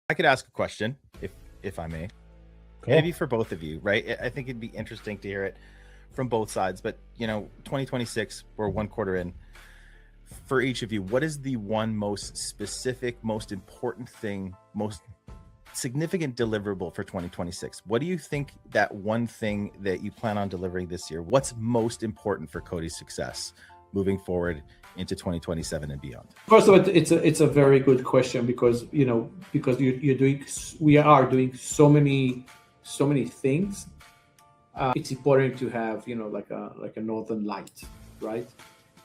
I could ask a question if I may. Cool. Maybe for both of you, right? I think it'd be interesting to hear it from both sides. But 2026, we're one quarter in. For each of you, what is the one most specific, most important thing, most significant deliverable for 2026? What do you think that one thing that you plan on delivering this year? What's most important for COTI's success moving forward into 2027 and beyond? First of all, it's a very good question because we are doing so many things. It's important to have like a northern light, right?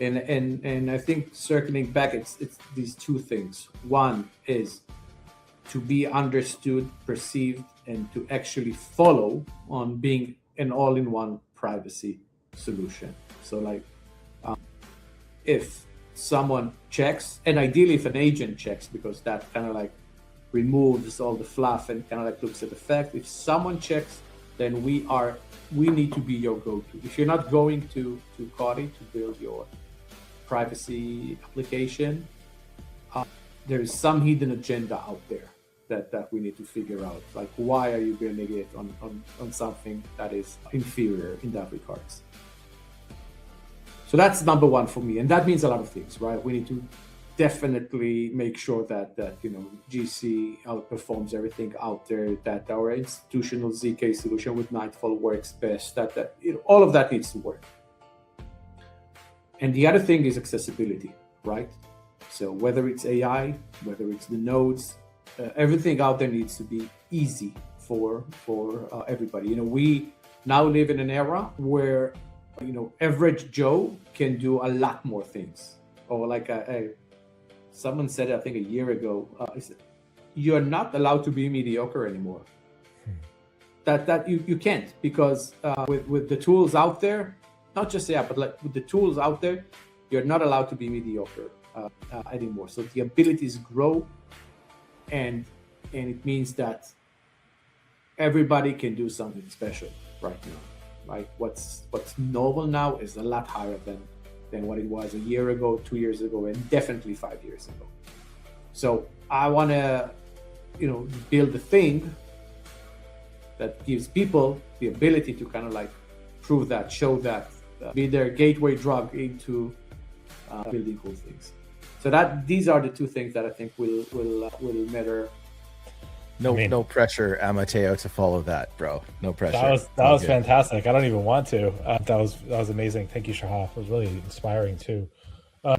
And I think circling back, it's these two things. One is to be understood, perceived, and to actually follow on being an all-in-one privacy solution. So like if someone checks, and ideally if an agent checks, because that kind of like removes all the fluff and kind of like looks at the fact. If someone checks, then we need to be your go-to. If you're not going to COTI to build your privacy application, there is some hidden agenda out there that we need to figure out. Like, why are you building it on something that is inferior in that regards? So that's number one for me, and that means a lot of things, right? We need to definitely make sure that GC outperforms everything out there, that our institutional ZK solution with Nightfall works best, that all of that needs to work. And the other thing is accessibility, right? So whether it's AI, whether it's the nodes, everything out there needs to be easy for everybody. We now live in an era where average Joe can do a lot more things. Or like someone said, I think a year ago, you're not allowed to be mediocre anymore. That you can't, because with the tools out there, not just but like with the tools out there, you're not allowed to be mediocre anymore. So the abilities grow, and it means that everybody can do something special right now. Like what's normal now is a lot higher than what it was a year ago, 2 years ago, and definitely 5 years ago. So I want to, build a thing that gives people the ability to kind of like prove that, show that, be their gateway drug into building cool things. So these are the two things that I think will matter. No pressure, Amateo, to follow that, bro. No pressure. That was fantastic. I don't even want to. That was amazing. Thank you, Shahaf. It was really inspiring too. I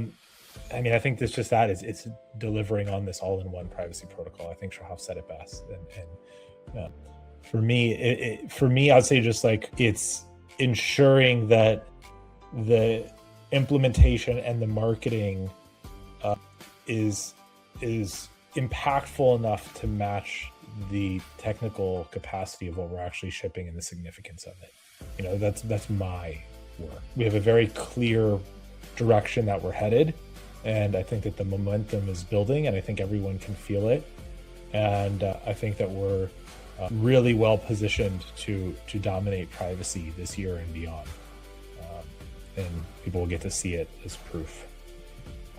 think it's delivering on this all-in-one privacy protocol. I think Shahaf said it best. And for me, I'd say just like it's ensuring that the implementation and the marketing is impactful enough to match the technical capacity of what we're actually shipping and the significance of it. That's my work. We have a very clear direction that we're headed, and I think that the momentum is building, and I think everyone can feel it. And I think that we're really well positioned to dominate privacy this year and beyond. And people will get to see it as proof.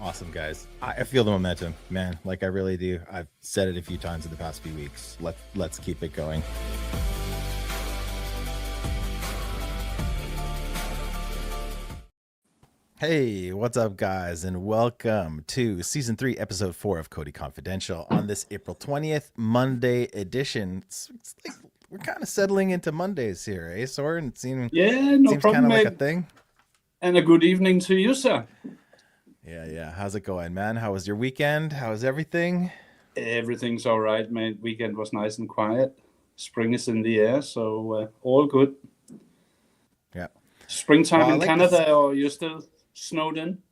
Awesome, guys. I feel the momentum, man. Like I really do. I've said it a few times in the past few weeks. Let's keep it going. Hey, what's up, guys, and welcome to Season 3, Episode 4 of COTI Confidential on this April 20th, Monday edition. It's like we're kind of settling into Mondays here, eh, Soren? It seems problem, kind of like mate. a thing. And a good evening to you, sir. Yeah. How's it going, man? How was your weekend? How was everything? Everything's all right, mate. Weekend was nice and quiet. Spring is in the air, so all good. Yeah. Springtime in Canada, or you're still snowed in?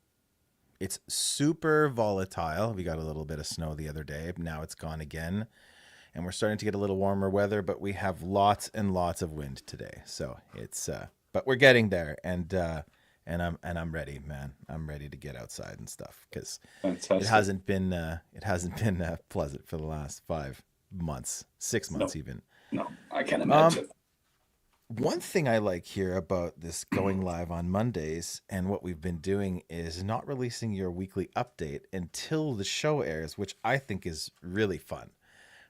It's super volatile. We got a little bit of snow the other day. Now it's gone again. And we're starting to get a little warmer weather, but we have lots and lots of wind today. So it's but we're getting there, and I'm ready, man. I'm ready to get outside and stuff, because it hasn't been pleasant for the last 5 months, 6 months even. No, I can imagine. One thing I like here about this going live on Mondays and what we've been doing is not releasing your weekly update until the show airs, which I think is really fun.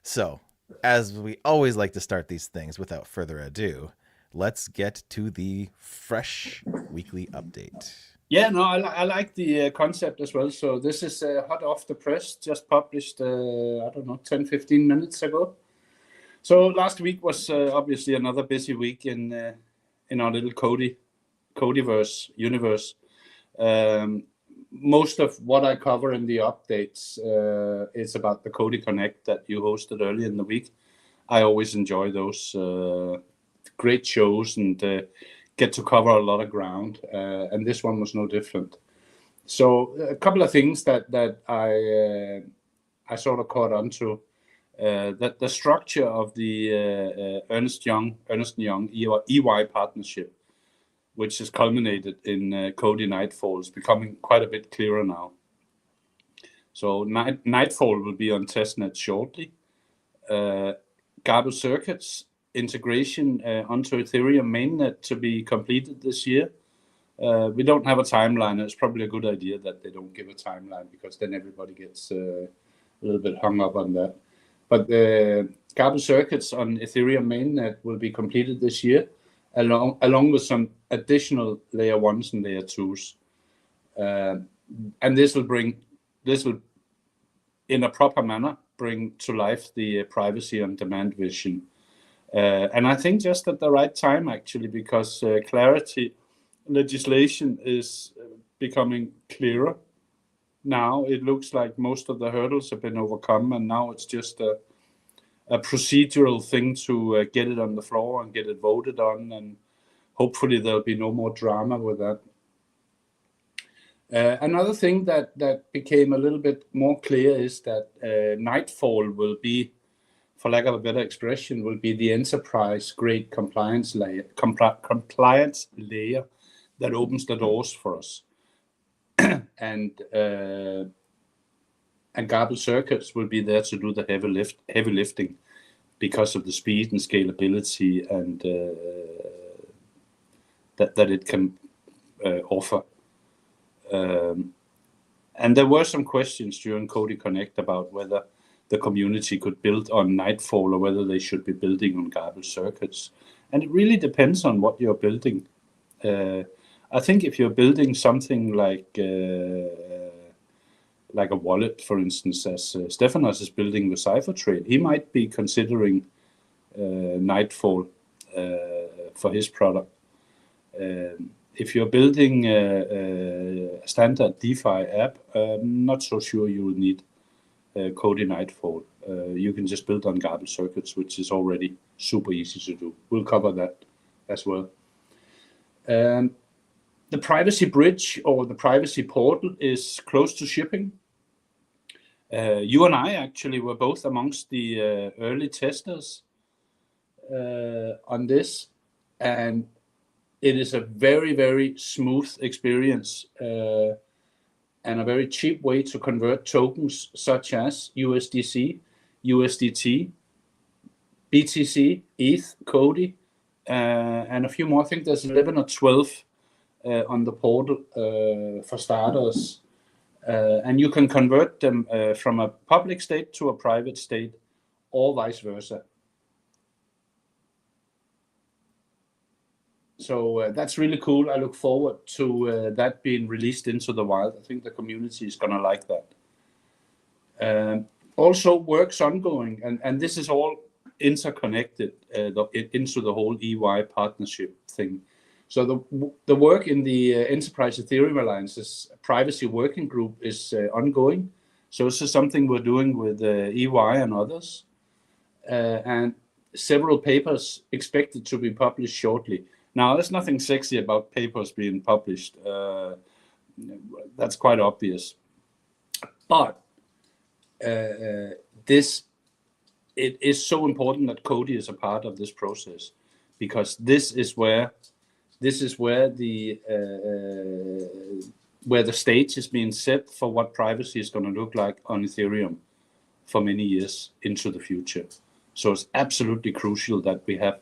So, as we always like to start these things, without further ado, let's get to the fresh weekly update. Yeah, no, I like the concept as well. So this is hot off the press, just published, I don't know, 10, 15 minutes ago. So last week was obviously another busy week in our little COTIverse universe. Most of what I cover in the updates is about the COTI Connect that you hosted earlier in the week. I always enjoy those great shows and get to cover a lot of ground, and this one was no different. So a couple of things that I sort of caught on to. That the structure of the Ernst Young EY partnership, which has culminated in COTI Nightfall, is becoming quite a bit clearer now. So Nightfall will be on testnet shortly. Gable Circuits integration onto Ethereum mainnet to be completed this year. We don't have a timeline. It's probably a good idea that they don't give a timeline, because then everybody gets a little bit hung up on that. But the Gable Circuits on Ethereum mainnet will be completed this year, along with some additional layer 1s and layer 2s. And this will, in a proper manner, bring to life the privacy on demand vision. And I think just at the right time, actually, because clarity legislation is becoming clearer. Now it looks like most of the hurdles have been overcome, and now it's just a procedural thing to get it on the floor and get it voted on, and hopefully there'll be no more drama with that. Another thing that became a little bit more clear is that Nightfall will be, for lack of a better expression, will be the enterprise-grade compliance layer that opens the doors for us. And Gable Circuits will be there to do the heavy lifting because of the speed and scalability and that it can offer. And there were some questions during COTI Connect about whether the community could build on Nightfall or whether they should be building on Gable Circuits. And it really depends on what you're building. I think if you're building something like a wallet, for instance, as Stefanos is building with CipherTrade, he might be considering Nightfall for his product. If you're building a standard DeFi app, I'm not so sure you will need COTI Nightfall. You can just build on Gable Circuits, which is already super easy to do. We'll cover that as well. The privacy bridge or the privacy portal is close to shipping. You and I actually were both amongst the early testers on this, and it is a very, very smooth experience and a very cheap way to convert tokens such as USDC, USDT, BTC, ETH, COTI, and a few more. I think there's 11 or 12 on the portal for starters. And you can convert them from a public state to a private state or vice versa. So that's really cool. I look forward to that being released into the wild. I think the community is going to like that. Also, work's ongoing, and this is all interconnected into the whole EY partnership thing. So the work in the Enterprise Ethereum Alliance's privacy working group is ongoing. So this is something we're doing with EY and others. And several papers expected to be published shortly. Now, there's nothing sexy about papers being published. That's quite obvious. But it is so important that COTI is a part of this process, because this is where the stage is being set for what privacy is going to look like on Ethereum for many years into the future. So it's absolutely crucial that we have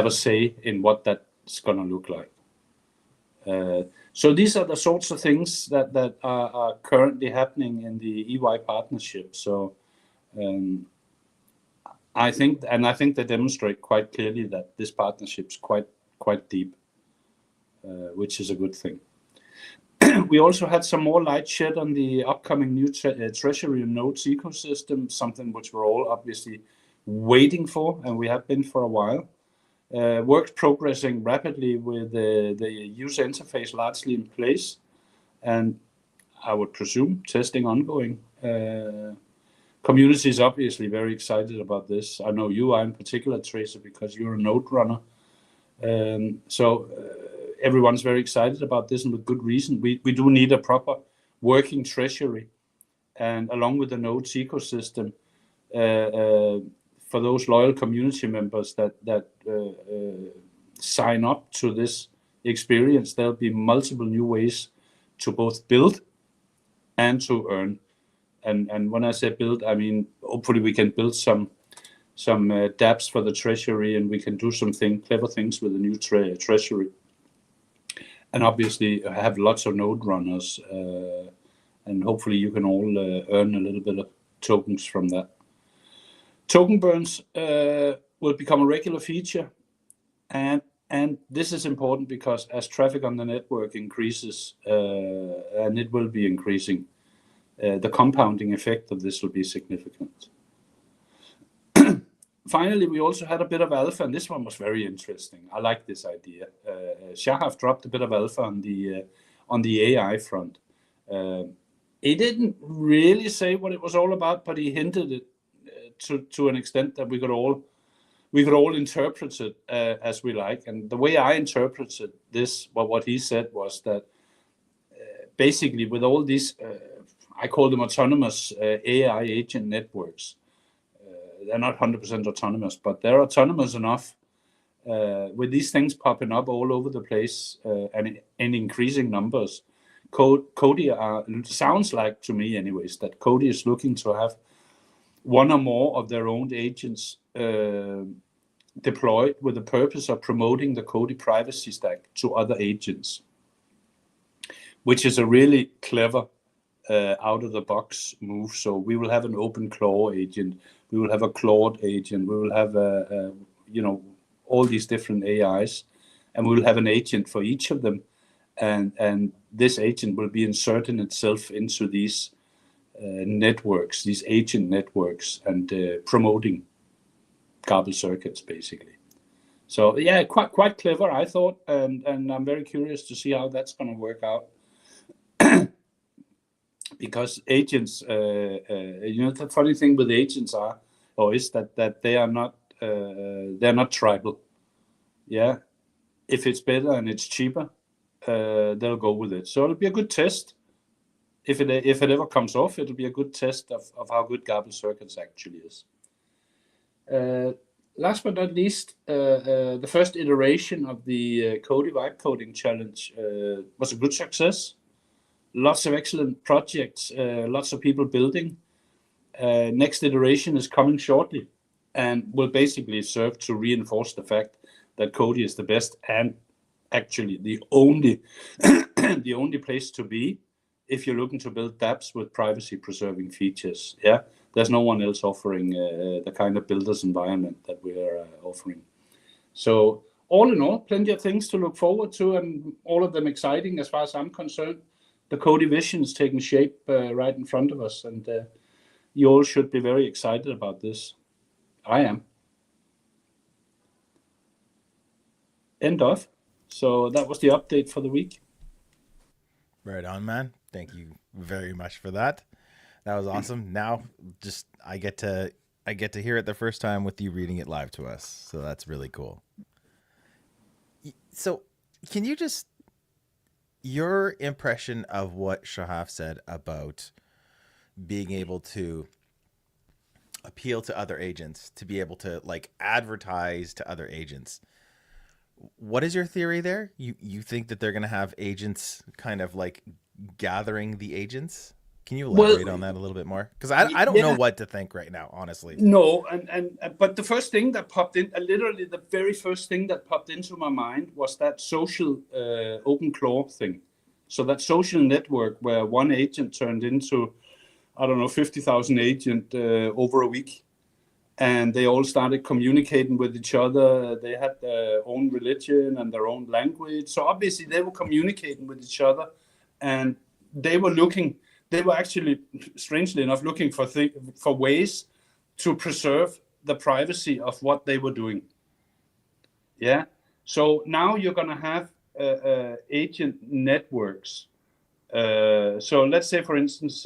a say in what that's going to look like. So these are the sorts of things that are currently happening in the EY partnership. So I think they demonstrate quite clearly that this partnership's quite deep, which is a good thing. We also had some more light shed on the upcoming new Treasury notes ecosystem, something which we're all obviously waiting for, and we have been for a while. Work's progressing rapidly with the user interface largely in place, and I would presume testing ongoing. Community is obviously very excited about this. I know you are in particular, Tracer, because you're a node runner. So everyone's very excited about this, and with good reason. We do need a proper working treasury, and along with the nodes ecosystem, for those loyal community members that sign up to this experience, there'll be multiple new ways to both build and to earn. And when I say build, I mean hopefully we can build some dApps for the treasury, and we can do some clever things with the new treasury. And obviously have lots of node runners, and hopefully you can all earn a little bit of tokens from that. Token burns will become a regular feature, and this is important because as traffic on the network increases, and it will be increasing, the compounding effect of this will be significant. Finally, we also had a bit of alpha, and this one was very interesting. I like this idea. Shahaf dropped a bit of alpha on the AI front. He didn't really say what it was all about, but he hinted it to an extent that we could all interpret it as we like. And the way I interpreted this, what he said was that basically with all these, I call them autonomous AI agent networks. They're not 100% autonomous, but they're autonomous enough with these things popping up all over the place and in increasing numbers. COTI sounds like to me anyways that COTI is looking to have one or more of their own agents deployed with the purpose of promoting the COTI privacy stack to other agents, which is a really clever out-of-the-box move. So we will have an OpenClaw agent, we will have a Claude agent, we will have all these different AIs, and we will have an agent for each of them, and this agent will be inserting itself into these networks, these agent networks, and promoting garbage circuits basically. So yeah, quite clever, I thought, and I'm very curious to see how that's going to work out. Because agents, the funny thing with agents is that they are not they're not tribal. Yeah, if it's better and it's cheaper, they'll go with it. So it'll be a good test. If it ever comes off, it'll be a good test of how good garbage circuits actually is. Last but not least, the first iteration of the COTI Vibe Coding Challenge was a good success. Lots of excellent projects, lots of people building. Next iteration is coming shortly and will basically serve to reinforce the fact that COTI is the best and actually the only the only place to be if you're looking to build dApps with privacy preserving features. Yeah, there's no one else offering the kind of builders environment that we are offering. So all in all, plenty of things to look forward to, and all of them exciting as far as I'm concerned. The COTI vision is taking shape right in front of us, and you all should be very excited about this. I am. End of. So that was the update for the week. Right on, man. Thank you very much for that. That was awesome. Now, just I get to hear it the first time with you reading it live to us. So that's really cool. So, can you just your impression of what Shahaf said about being able to appeal to other agents, to be able to like advertise to other agents? What is your theory there? You think that they're going to have agents kind of like gathering the agents? Can you elaborate on that a little bit more? Because I don't know what to think right now, honestly. No, but the first thing that popped in, literally the very first thing that popped into my mind was that social OpenClaw thing. So that social network where one agent turned into I don't know, 50,000 agents over a week. And they all started communicating with each other. They had their own religion and their own language. So obviously they were communicating with each other, and they were actually, strangely enough, looking for ways to preserve the privacy of what they were doing. Yeah. So now you're going to have agent networks. So let's say, for instance,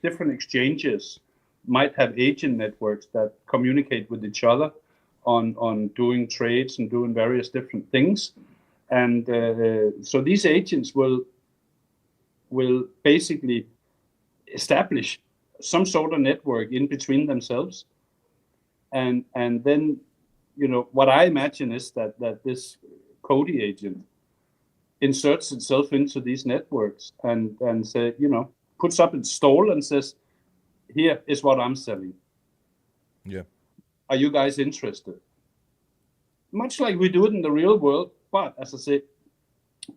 different exchanges might have agent networks that communicate with each other on doing trades and doing various different things. And so these agents will basically establish some sort of network in between themselves. And then, what I imagine is that this COTI agent inserts itself into these networks and say, puts up its stall and says, here is what I'm selling. Yeah. Are you guys interested? Much like we do it in the real world, but as I said,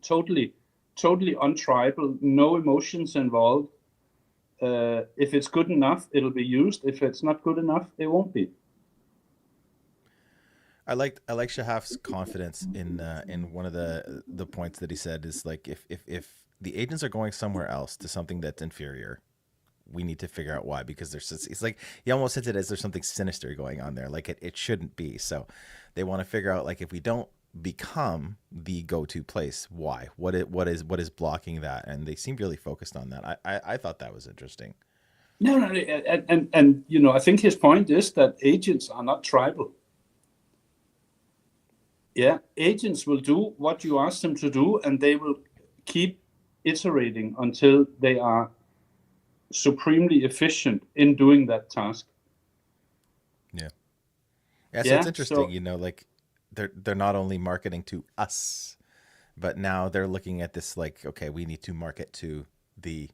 totally untribal, no emotions involved. If it's good enough, it'll be used. If it's not good enough, it won't be. I like Shahaf's confidence in one of the points that he said is like if the agents are going somewhere else to something that's inferior, we need to figure out why, because it's like he almost says it as there's something sinister going on there, like it shouldn't be. So they want to figure out, like, if we don't become the go-to place, why? What is blocking that? And they seem really focused on that. I thought that was interesting. No, and I think his point is that agents are not tribal. Yeah, agents will do what you ask them to do, and they will keep iterating until they are supremely efficient in doing that task. Yeah. So it's interesting, like they're not only marketing to us, but now they're looking at this like, okay, we need to market to the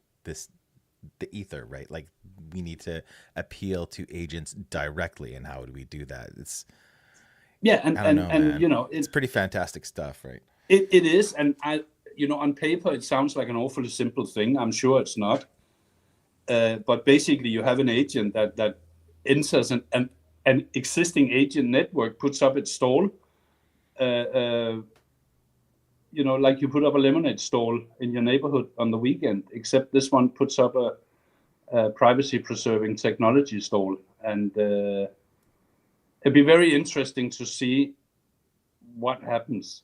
ether, right? Like we need to appeal to agents directly, and how do we do that? It's it's pretty fantastic stuff, right? It is, and on paper it sounds like an awfully simple thing. I'm sure it's not. But basically, you have an agent that enters an existing agent network, puts up its stall, like you put up a lemonade stall in your neighborhood on the weekend, except this one puts up a privacy-preserving technology stall. And it'd be very interesting to see what happens,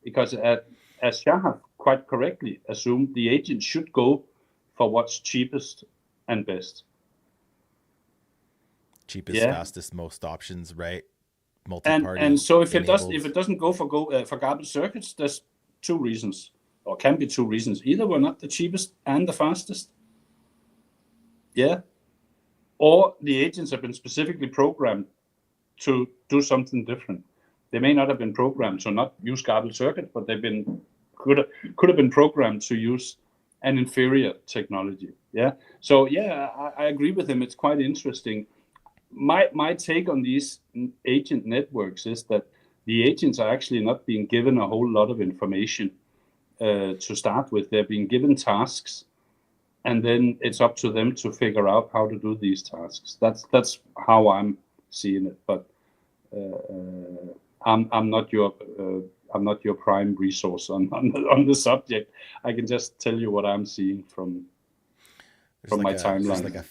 because as Shahaf quite correctly assumed, the agent should go for what's cheapest and best. Cheapest, fastest, most options, right? Multi-party. And so if it doesn't go for garbage circuits, there's two reasons, or can be two reasons. Either we're not the cheapest and the fastest, or the agents have been specifically programmed to do something different. They may not have been programmed to not use garbage circuits, but could have been programmed to use an inferior technology. So I agree with him. It's quite interesting. My take on these agent networks is that the agents are actually not being given a whole lot of information to start with. They're being given tasks, and then it's up to them to figure out how to do these tasks. That's how I'm seeing it. But I'm not your prime resource on the subject. I can just tell you what I'm seeing from my timeline.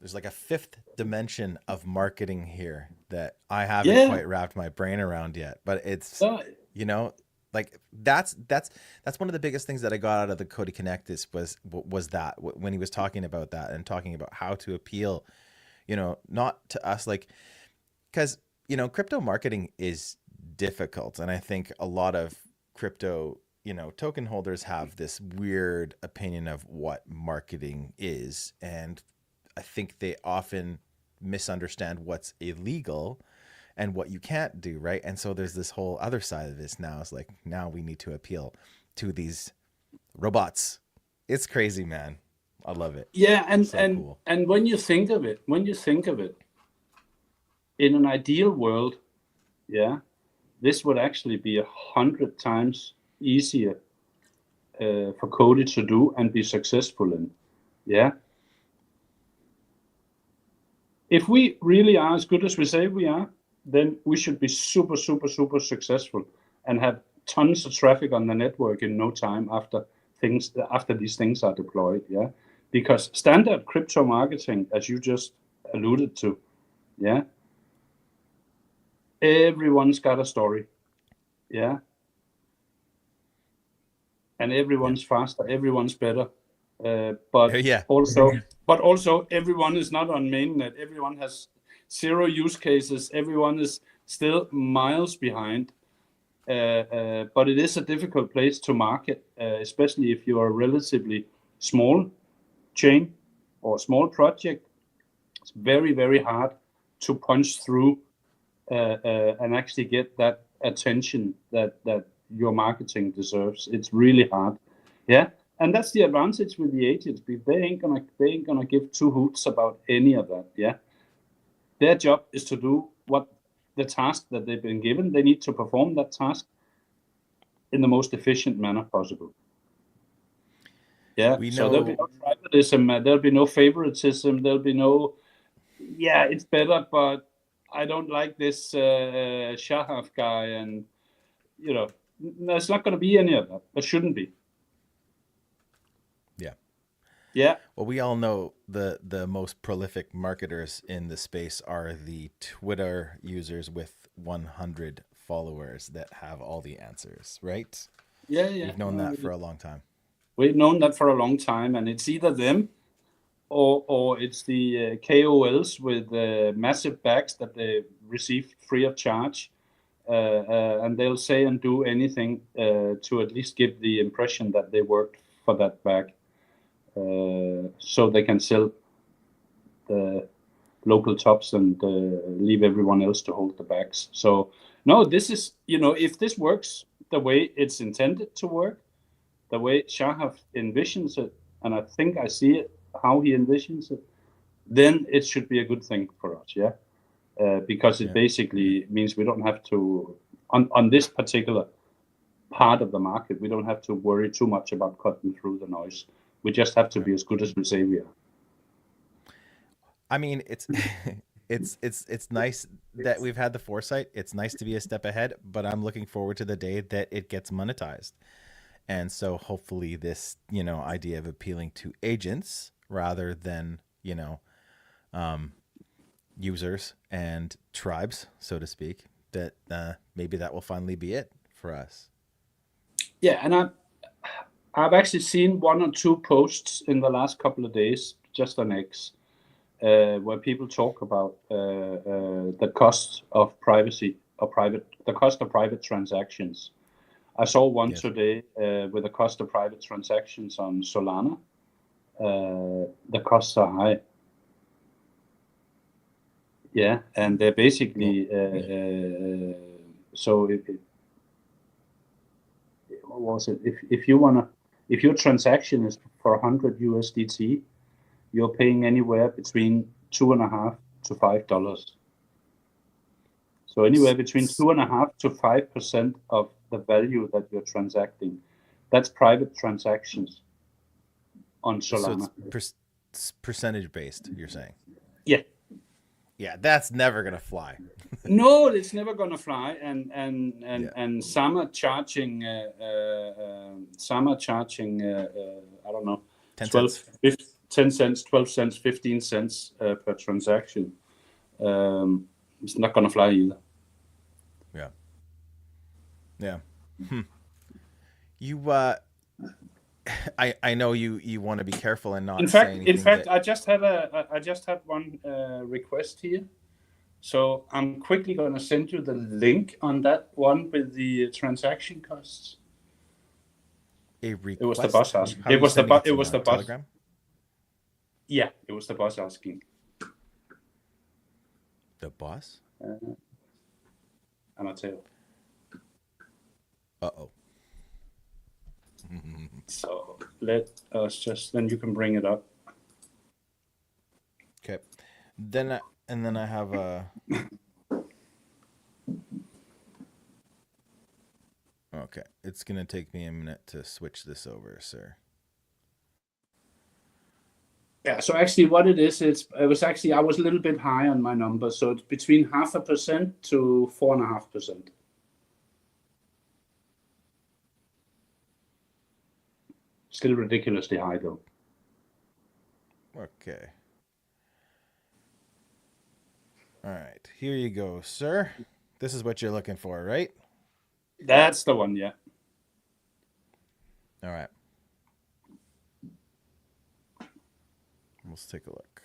There's like a fifth dimension of marketing here that I haven't quite wrapped my brain around yet. But it's like that's one of the biggest things that I got out of the COTI Connect was that when he was talking about that and talking about how to appeal, not to us, like, because crypto marketing is difficult, and I think a lot of crypto token holders have this weird opinion of what marketing is, and I think they often misunderstand what's illegal and what you can't do, right? And so there's this whole other side of this now. It's like, now we need to appeal to these robots. It's crazy, man. I love it. Yeah, and cool. And when you think of it, in an ideal world, this would actually be 100 times easier for COTI to do and be successful in. if we really are as good as we say we are, then we should be super, super, super successful and have tons of traffic on the network in no time after these things are deployed. Yeah, because standard crypto marketing, as you just alluded to, yeah, everyone's got a story. Yeah, and everyone's faster, everyone's better. But Yeah. also everyone is not on mainnet. Everyone has 0 use cases. Everyone is still miles behind. But it is a difficult place to market, especially if you are a relatively small chain or small project. It's very, very hard to punch through and actually get that attention that your marketing deserves. It's really hard. Yeah, and that's the advantage with the agents. They ain't gonna give two hoots about any of that. Yeah, their job is to do what the task that they've been given. They need to perform that task in the most efficient manner possible. Yeah, so there'll be no tribalism, there'll be no favoritism, there'll be no, yeah, it's better, but I don't like this Shahaf guy, and there's not going to be any of that. There shouldn't be. Yeah. Yeah. Well, we all know the most prolific marketers in the space are the Twitter users with 100 followers that have all the answers, right? Yeah. We've known that for a long time. We've known that for a long time, and it's either them or it's the KOLs with massive bags that they receive free of charge, and they'll say and do anything to at least give the impression that they worked for that bag, so they can sell the local tops and leave everyone else to hold the bags. So no, this is, if this works the way it's intended to work, the way Shahaf envisions it, and I think I see it how he envisions it, then it should be a good thing for us. Yeah, because it basically means we don't have to on this particular part of the market, we don't have to worry too much about cutting through the noise. We just have to be as good as we say we are. I mean, it's it's nice that we've had the foresight. It's nice to be a step ahead, but I'm looking forward to the day that it gets monetized. And so hopefully this, idea of appealing to agents rather than, users and tribes, so to speak, that maybe that will finally be it for us. Yeah, and I've actually seen 1 or 2 posts in the last couple of days, just on X, where people talk about the cost of privacy or the cost of private transactions. I saw one today with the cost of private transactions on Solana. The costs are high. Yeah, and they're basically so what was it? If your transaction is for 100 USDT, you're paying anywhere between $2.5 to $5. So anywhere between 2.5% to 5% of the value that you're transacting, that's private transactions on Solana. So it's percentage based, you're saying? Yeah. Yeah, that's never gonna fly. No, it's never gonna fly. And some are charging I don't know, 10 cents, 12 cents, 15 cents per transaction. It's not gonna fly either. Yeah. You I know you want to be careful and not say anything. In fact, I just had one request here, so I'm quickly going to send you the link on that one with the transaction costs. A request? It was the boss asking. It was the boss. Telegram? Yeah, it was the boss asking. The boss? And I'll tell you. Uh-oh. So let us just, then you can bring it up. Okay. Then I have a. Okay, it's gonna take me a minute to switch this over, sir. Yeah, so actually what it was actually, I was a little bit high on my number. So it's between 0.5% to 4.5%. Still ridiculously high though. Okay. All right. Here you go, sir. This is what you're looking for, right? That's the one, yeah. All right. Let's take a look.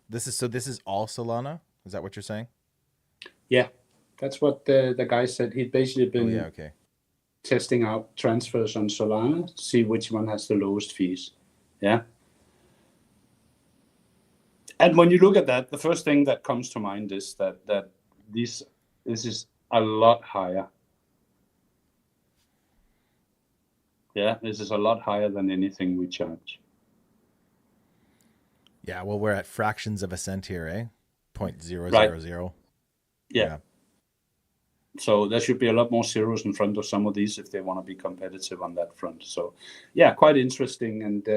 This is all Solana? Is that what you're saying? Yeah, that's what the guy said. He'd basically Oh been yeah, okay. testing out transfers on Solana to see which one has the lowest fees. Yeah. And when you look at that, the first thing that comes to mind is that this is a lot higher. Yeah, this is a lot higher than anything we charge. Yeah, well, we're at fractions of a cent here, eh? 0.000. Right. Yeah. So there should be a lot more zeros in front of some of these if they want to be competitive on that front. So yeah, quite interesting. And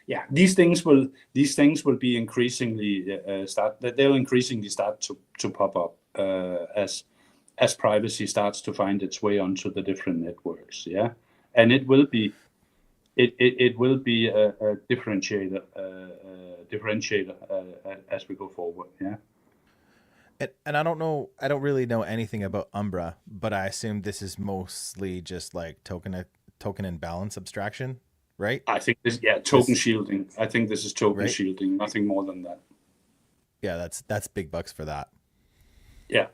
yeah, these things will be increasingly they'll increasingly start to pop up as privacy starts to find its way onto the different networks. Yeah, and it will be a differentiator as we go forward. Yeah. And I don't really know anything about Umbra, but I assume this is mostly just like token and balance abstraction, right? I think token shielding. I think this is token right? shielding, nothing more than that. Yeah, that's big bucks for that. Yeah.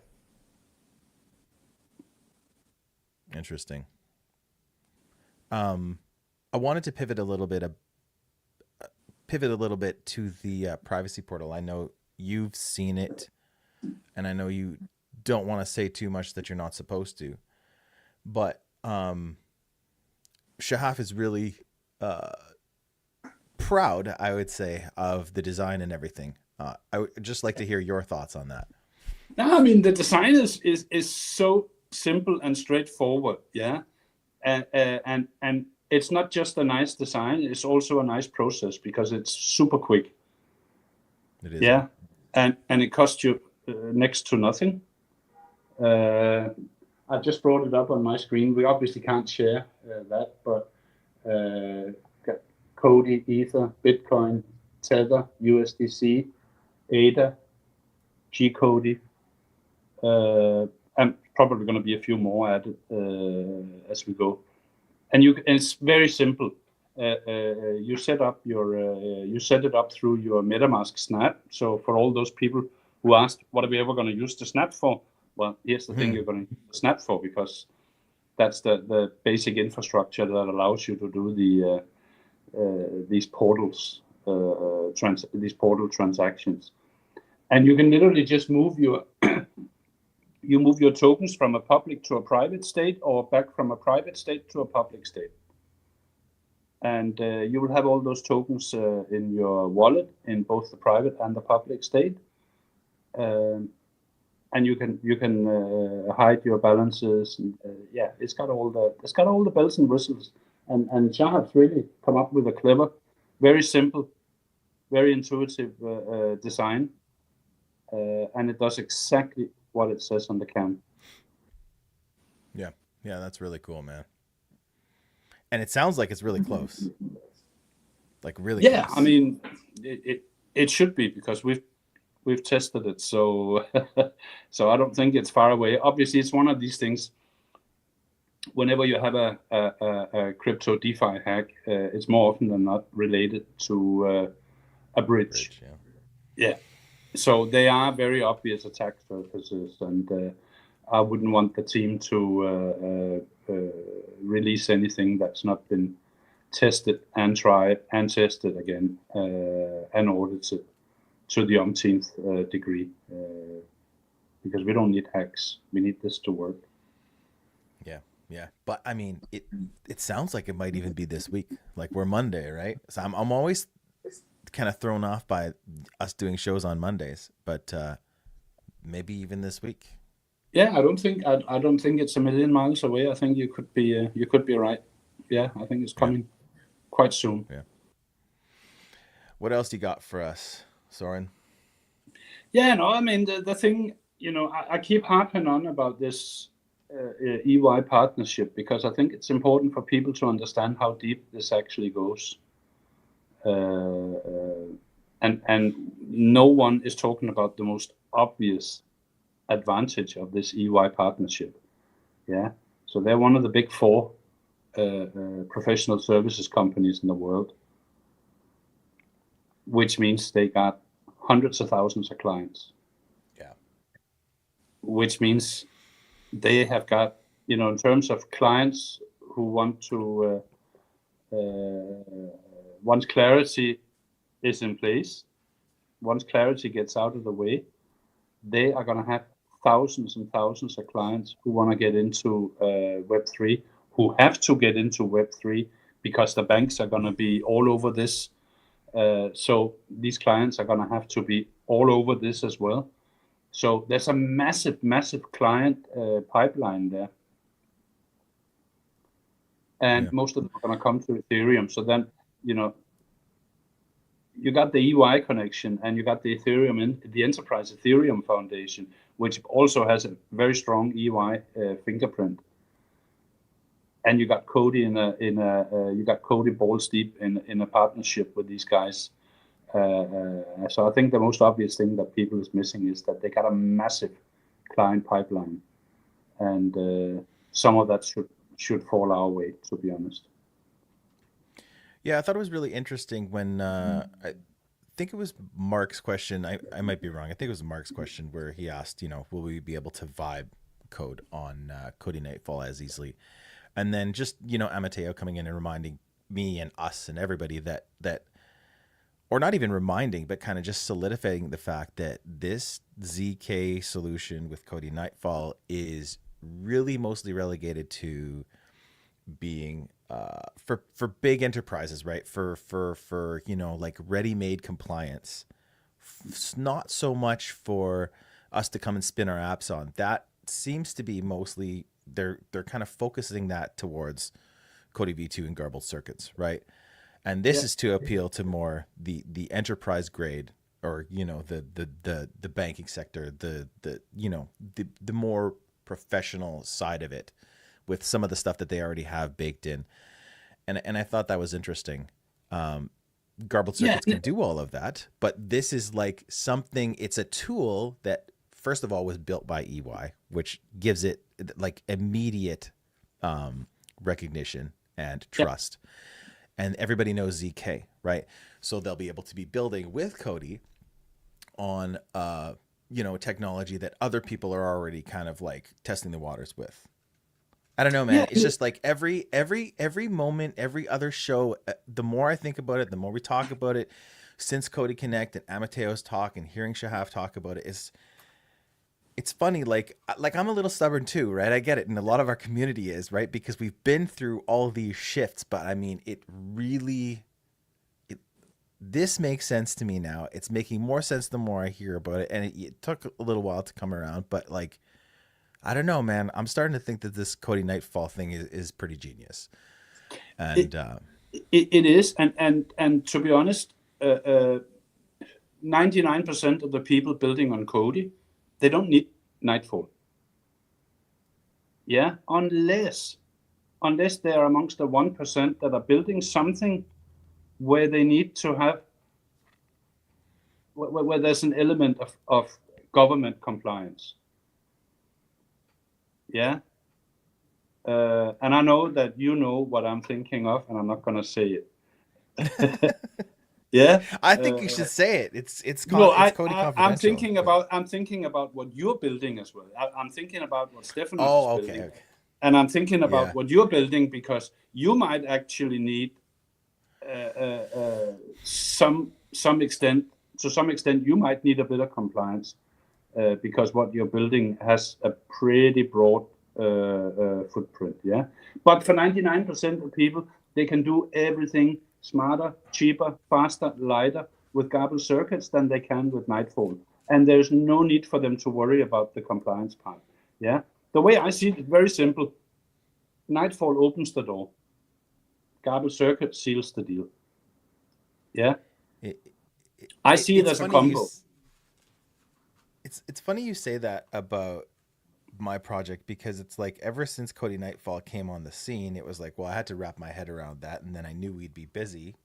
Interesting. I wanted to pivot a little bit to the privacy portal. I know you've seen it, and I know you don't want to say too much that you're not supposed to, but Shahaf is really proud, I would say, of the design and everything. I would just like to hear your thoughts on that. No, I mean, the design is so simple and straightforward, yeah, and it's not just a nice design; it's also a nice process because it's super quick. It is, yeah, and it costs you next to nothing. I just brought it up on my screen. We obviously can't share that, but COTI, Ether, Bitcoin, Tether, USDC, ADA, G-COTI. And probably going to be a few more added as we go. And it's very simple. You set up you set it up through your MetaMask Snap. So for all those people who asked, what are we ever going to use the Snap for? Well, here's the thing you're going to use the Snap for, because that's the basic infrastructure that allows you to do these portals, these portal transactions. And you can literally just move your tokens from a public to a private state, or back from a private state to a public state. And you will have all those tokens in your wallet in both the private and the public state. And you can hide your balances. And, yeah, it's got all the bells and whistles. And Shah's really come up with a clever, very simple, very intuitive design. And it does exactly what it says on the can. Yeah, that's really cool, man. And it sounds like it's really close. Like really close. I mean, it should be, because we've tested it, so so I don't think it's far away. Obviously, it's one of these things. Whenever you have a crypto DeFi hack, it's more often than not related to a bridge. Yeah. So they are very obvious attack surfaces, and I wouldn't want the team to release anything that's not been tested and tried and tested again and audited to the umpteenth degree, because we don't need hacks. We need this to work. Yeah. But I mean, it sounds like it might even be this week. Like, we're Monday, right? So I'm always kind of thrown off by us doing shows on Mondays, but maybe even this week. Yeah, I don't think it's a million miles away. I think you could be right. Yeah, I think it's coming. quite soon. Yeah. What else you got for us, Soren? Yeah, no, I mean the thing, I keep harping on about this EY partnership because I think it's important for people to understand how deep this actually goes. And no one is talking about the most obvious advantage of this EY partnership. Yeah, so they're one of the big four professional services companies in the world, which means they got hundreds of thousands of clients. Yeah. Which means they have got, in terms of clients who want to, once clarity is in place, once clarity gets out of the way, they are going to have thousands and thousands of clients who want to get into Web3, who have to get into Web3 because the banks are going to be all over this. So these clients are going to have to be all over this as well. So there's a massive, massive client pipeline there. And most of them are going to come to Ethereum. So then, you got the EY connection and you got the Ethereum, the Enterprise Ethereum Foundation, which also has a very strong EY fingerprint. And you got COTI you got COTI balls deep in a partnership with these guys. So I think the most obvious thing that people is missing is that they got a massive client pipeline, and some of that should fall our way, to be honest. Yeah, I thought it was really interesting when I think it was Mark's question. I might be wrong. I think it was Mark's question where he asked, will we be able to vibe code on COTI Nightfall as easily? And then just, Amateo coming in and reminding me and us and everybody that or not even reminding, but kind of just solidifying the fact that this ZK solution with COTI Nightfall is really mostly relegated to being for big enterprises, right? For like ready-made compliance. It's not so much for us to come and spin our apps on. That seems to be mostly they're kind of focusing that towards COTI V2 and garbled circuits, right? And this is to appeal to more the enterprise grade, or the banking sector, the more professional side of it, with some of the stuff that they already have baked in. And I thought that was interesting. Garbled circuits can do all of that, but this is like something. It's a tool that first of all was built by EY, which gives it like immediate recognition and trust. And everybody knows ZK, right? So they'll be able to be building with COTI on, technology that other people are already kind of like testing the waters with. I don't know, man. It's just like every moment, every other show, the more I think about it, the more we talk about it, since COTI Connect and Amateo's talk and hearing Shahaf talk about it, it's funny, like I'm a little stubborn too, right? I get it. And a lot of our community is, right? Because we've been through all these shifts, but I mean, this makes sense to me now. It's making more sense the more I hear about it. And it took a little while to come around, but like, I don't know, man. I'm starting to think that this COTI Nightfall thing is pretty genius. And it is. And to be honest, 99% of the people building on COTI, they don't need Nightfall. Yeah, unless they are amongst the 1% that are building something where they need to have, where there's an element of government compliance. Yeah. And I know that you know what I'm thinking of, and I'm not going to say it. Yeah, I think you should say it. It's COTI confidential. I'm thinking about what you're building as well. I'm thinking about what Stefan is building. Okay. And I'm thinking about what you're building, because you might actually need some extent. To some extent, you might need a bit of compliance because what you're building has a pretty broad footprint. Yeah, but for 99% of people, they can do everything smarter, cheaper, faster, lighter with garbled circuits than they can with Nightfall. And there's no need for them to worry about the compliance part. Yeah. The way I see it, very simple. Nightfall opens the door. Garble Circuit seals the deal. Yeah, It, I see it as a funny combo. It's funny you say that about my project, because it's like ever since COTI Nightfall came on the scene, it was like, well, I had to wrap my head around that, and then I knew we'd be busy,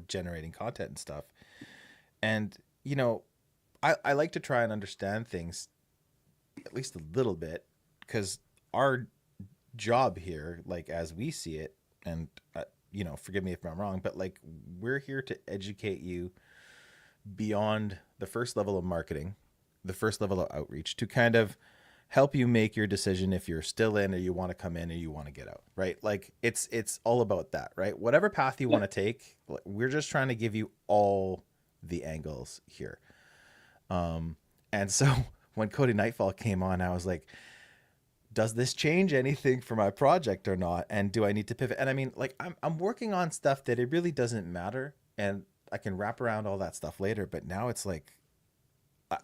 generating content and stuff. And I like to try and understand things at least a little bit, because our job here, like as we see it, and forgive me if I'm wrong, but like we're here to educate you beyond the first level of marketing, the first level of outreach, to kind of help you make your decision if you're still in, or you want to come in, or you want to get out, right? Like it's all about that, right? Whatever path you want to take, we're just trying to give you all the angles here. And so when COTI Nightfall came on, I was like, does this change anything for my project or not? And do I need to pivot? And I mean, like I'm working on stuff that it really doesn't matter, and I can wrap around all that stuff later. But now it's like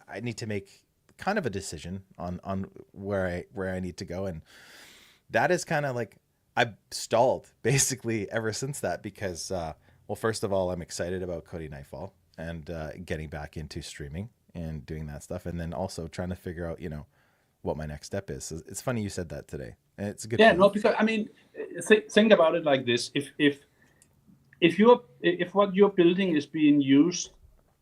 I need to make kind of a decision on where I need to go, and that is kind of like I've stalled basically ever since that, because well, first of all, I'm excited about COTI Nightfall and getting back into streaming and doing that stuff, and then also trying to figure out what my next step is. So it's funny you said that today, and it's a good point. No, because I mean, think about it like this: if what you're building is being used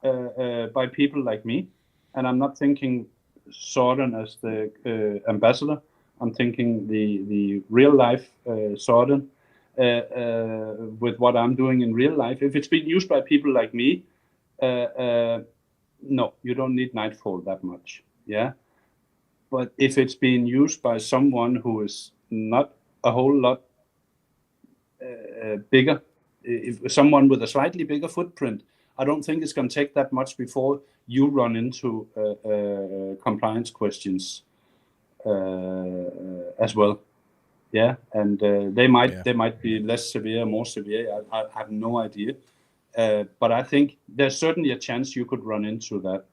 by people like me, and I'm not thinking Sorden as the ambassador, I'm thinking the real life Sorden with what I'm doing in real life. If it's being used by people like me, no, you don't need Nightfall that much. Yeah. But if it's being used by someone who is not a whole lot bigger, if someone with a slightly bigger footprint, I don't think it's going to take that much before you run into compliance questions as well. Yeah, and they might be less severe, more severe. I have no idea, but I think there's certainly a chance you could run into that.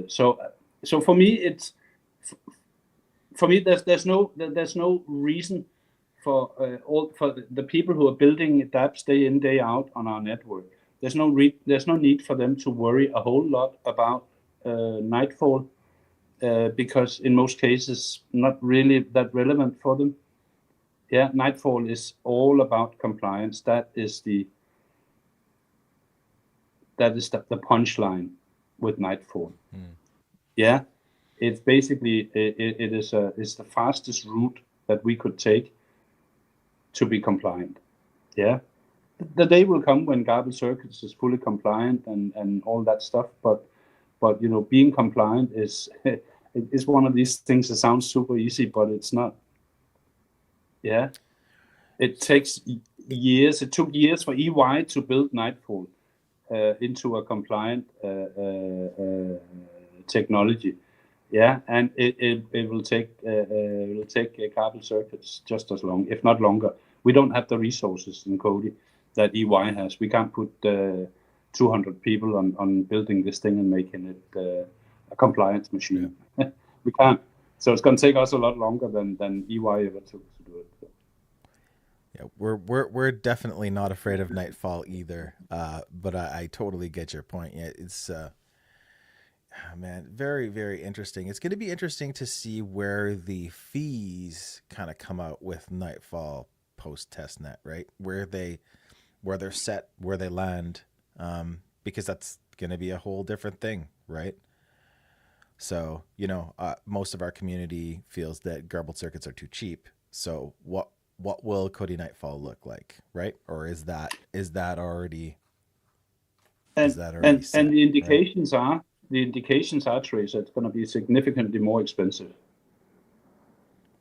So for me, there's no reason for the people who are building dApps day in day out on our network. There's no need for them to worry a whole lot about Nightfall, because in most cases not really that relevant for them. Yeah, Nightfall is all about compliance. That is the punchline with Nightfall. Yeah, it's basically it's the fastest route that we could take to be compliant. Yeah, the day will come when Garble Circuits is fully compliant and all that stuff. But being compliant is one of these things that sounds super easy, but it's not. Yeah, it takes years. It took years for EY to build Nightfall into a compliant technology. Yeah, and it will take Garble Circuits just as long, if not longer. We don't have the resources in COTI that EY has. We can't put 200 people on building this thing and making it a compliance machine. Yeah. We can't. So it's going to take us a lot longer than EY ever took to do it. So. Yeah, we're definitely not afraid of Nightfall either. But I totally get your point. Yeah, it's man, very, very interesting. It's going to be interesting to see where the fees kind of come out with Nightfall post testnet, right? Where they're set, where they land, because that's going to be a whole different thing, right? So, most of our community feels that garbled circuits are too cheap. So what will COTI Nightfall look like, right? Or is that already set, and the indications right? The indications are, Trace, it's going to be significantly more expensive.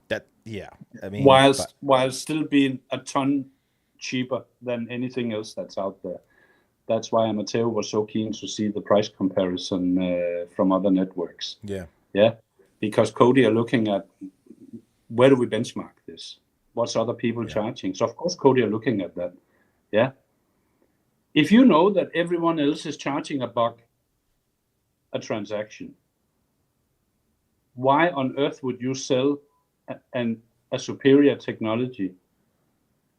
I mean, while still being a ton cheaper than anything else that's out there. That's why Amateo was so keen to see the price comparison from other networks. Yeah, because COTI are looking at where do we benchmark this? What's other people charging? So of course COTI are looking at that. Yeah. If you know that everyone else is charging $1 a transaction, why on earth would you sell a superior technology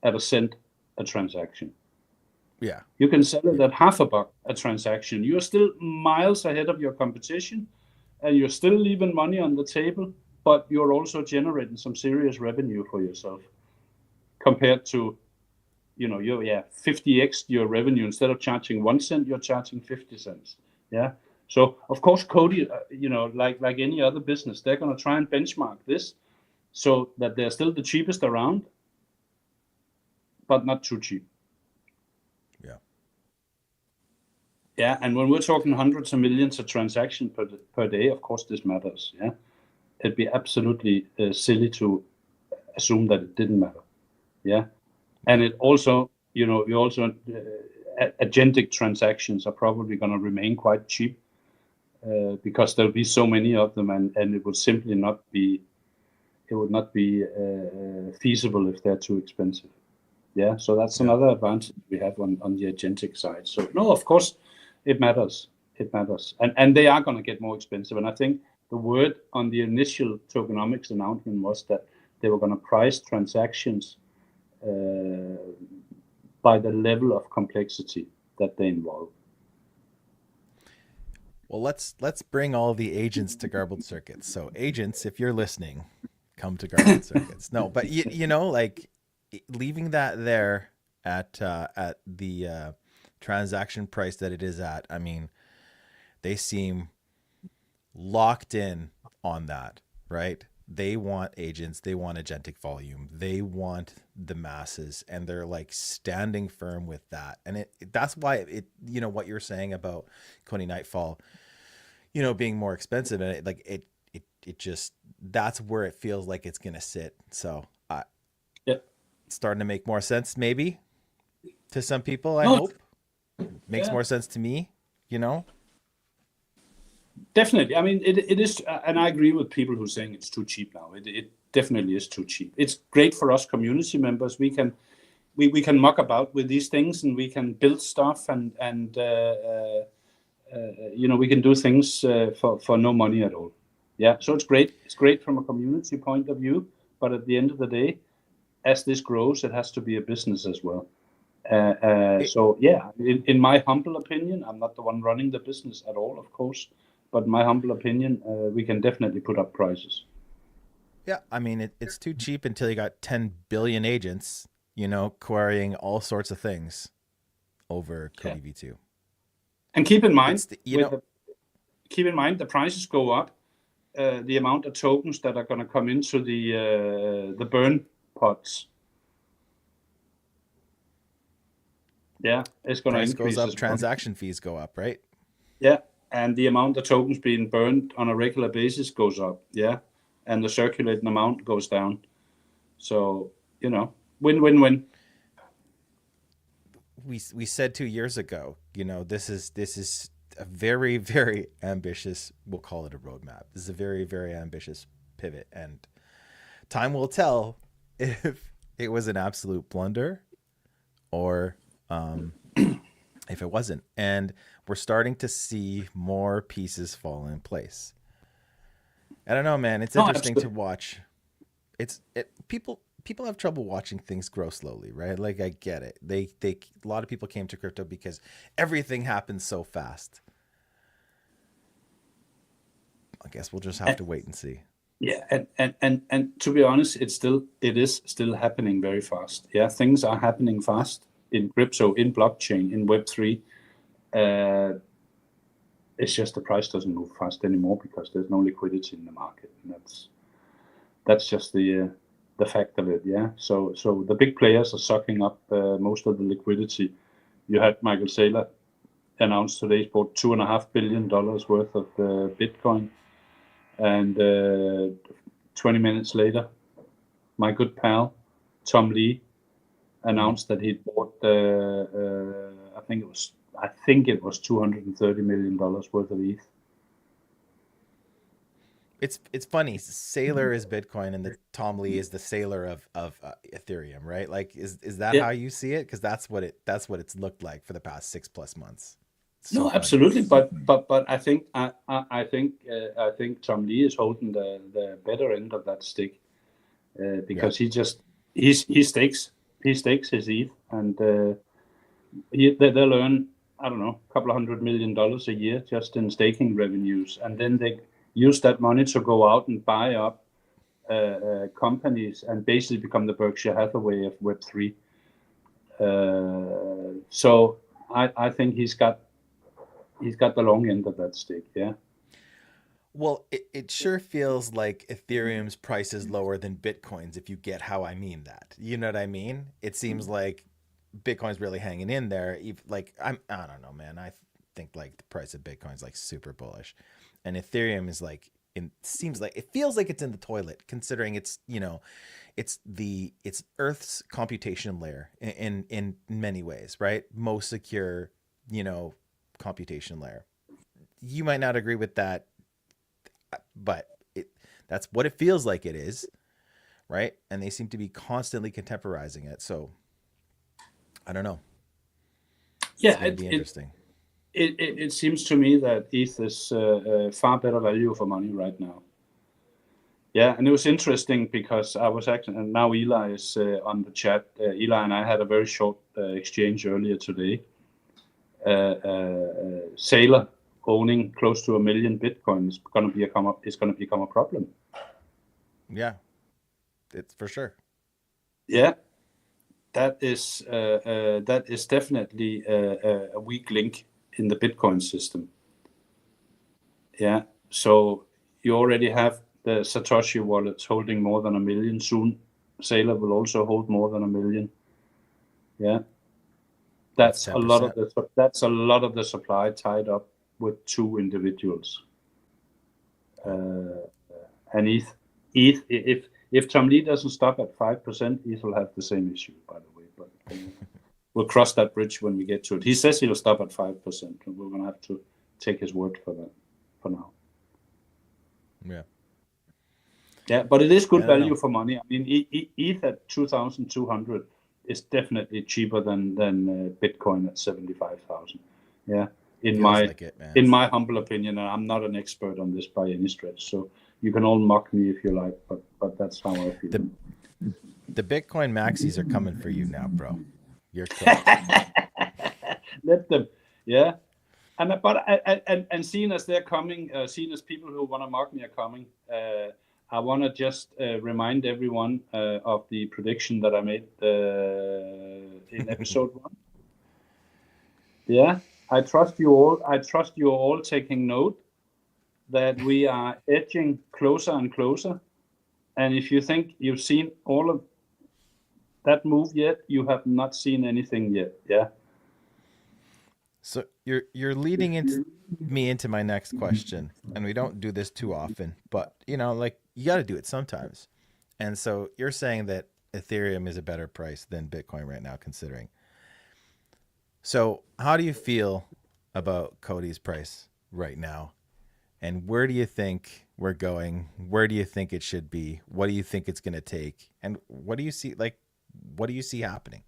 at $0.01? a transaction. Yeah. You can sell it at $5 a transaction. You're still miles ahead of your competition, and you're still leaving money on the table, but you're also generating some serious revenue for yourself compared to, you know, 50x your revenue. Instead of charging 1 cent, you're charging 50 cents. Yeah. So of course, COTI, you know, like any other business, they're going to try and benchmark this so that they're still the cheapest around, but not too cheap. Yeah. Yeah, and when we're talking hundreds of millions of transactions per day, of course this matters. Yeah, it'd be absolutely silly to assume that it didn't matter. Yeah, and it also, you know, agentic transactions are probably going to remain quite cheap because there'll be so many of them, and it would simply not be feasible if they're too expensive. Yeah, so that's another advantage we have on the agentic side. So no, of course, it matters. It matters, and they are going to get more expensive. And I think the word on the initial tokenomics announcement was that they were going to price transactions by the level of complexity that they involve. Well, let's bring all the agents to Garbled Circuits. So agents, if you're listening, come to Garbled Circuits. No, but you know, like leaving that there at the transaction price that it is at. I mean, they seem locked in on that, right? They want agents, they want agentic volume, they want the masses, and they're like standing firm with that. And that's why it, you know, what you're saying about COTI Nightfall, you know, being more expensive, and it just, that's where it feels like it's gonna sit. So it's starting to make more sense, maybe to some people. I hope makes more sense to me, you know. Definitely. I mean, it is, and I agree with people who are saying it's too cheap now. It definitely is too cheap. It's great for us community members. We can muck about with these things, and we can build stuff, and you know, we can do things for no money at all. Yeah, so it's great. It's great from a community point of view, but at the end of the day, as this grows, it has to be a business as well. So yeah, in my humble opinion, I'm not the one running the business at all, of course, but in my humble opinion, we can definitely put up prices. Yeah, I mean, it's too cheap until you got 10 billion agents, you know, querying all sorts of things over COTI V2. And keep in mind, keep in mind, the prices go up. The amount of tokens that are going to come into the burn pots. Yeah, it's going to increase. Goes up, transaction fees go up, right? Yeah, and the amount of tokens being burned on a regular basis goes up. Yeah, and the circulating amount goes down. So, you know, win-win-win. We said 2 years ago, you know, this is a very, very ambitious, we'll call it a roadmap. This is a very, very ambitious pivot, and time will tell if it was an absolute blunder or if it wasn't. And we're starting to see more pieces fall in place. I don't know, man. It's interesting to watch. People have trouble watching things grow slowly, right? Like, I get it. They a lot of people came to crypto because everything happens so fast. I guess we'll just have to wait and see. Yeah, and to be honest, it is still happening very fast. Yeah, things are happening fast in crypto, in blockchain, in Web3. It's just the price doesn't move fast anymore because there's no liquidity in the market, and that's just the fact of it. Yeah, so the big players are sucking up most of the liquidity. You had Michael Saylor announced today he bought $2.5 billion worth of Bitcoin, and 20 minutes later, my good pal Tom Lee announced that he'd bought I think it was $230 million worth of ETH. It's funny. Sailor is Bitcoin, and the Tom Lee is the sailor of Ethereum, right? Like, is that how you see it? Because that's what it's looked like for the past 6+ months. No, absolutely, but I think Tom Lee is holding the better end of that stick because he stakes his ETH, and they'll earn, I don't know, a couple of $100 million a year just in staking revenues, and then they use that money to go out and buy up companies and basically become the Berkshire Hathaway of Web3. So I think he's got the long end of that stick. Yeah. Well, it sure feels like Ethereum's price is lower than Bitcoin's, if you get how I mean that. You know what I mean? It seems like Bitcoin's really hanging in there. Like I don't know, man. I think like the price of Bitcoin's like super bullish, and Ethereum is like it feels like it's in the toilet, considering it's it's Earth's computation layer in many ways, right? Most secure, computation layer. You might not agree with that, but that's what it feels like it is, right? And they seem to be constantly contemporizing it. So I don't know. Yeah, it'd be interesting. It seems to me that ETH is far better value for money right now. Yeah, and it was interesting because I was actually, and now Eli is on the chat. Eli and I had a very short exchange earlier today. Sailor owning close to 1 million Bitcoin is going to become a problem. Yeah, it's for sure. Yeah, that is definitely a weak link in the Bitcoin system. Yeah, so you already have the Satoshi wallets holding more than 1 million. Soon, Sailor will also hold more than 1 million. Yeah, that's a lot of the supply tied up with 2 individuals. And ETH, if Tom Lee doesn't stop at 5%, ETH will have the same issue, by the way. But we'll cross that bridge when we get to it. He says he'll stop at 5%, and we're going to have to take his word for that for now. Yeah. Yeah, but it is good value for money. I mean, ETH at 2,200 is definitely cheaper than Bitcoin at 75,000. Yeah, in my humble opinion, and I'm not an expert on this by any stretch, so you can all mock me if you like, but that's how I feel. The Bitcoin maxis are coming for you now, bro. You're cooked. Let them, yeah. And seeing as they're coming, seeing as people who want to mock me are coming, I want to just remind everyone of the prediction that I made in episode 1. Yeah, I trust you all. I trust you are all taking note that we are edging closer and closer. And if you think you've seen all of that move yet, you have not seen anything yet. Yeah. So you're leading me into my next question, and we don't do this too often, but like you got to do it sometimes. And so you're saying that Ethereum is a better price than Bitcoin right now, considering. So how do you feel about COTI's price right now? And where do you think we're going? Where do you think it should be? What do you think it's going to take? And what do you see? What do you see happening?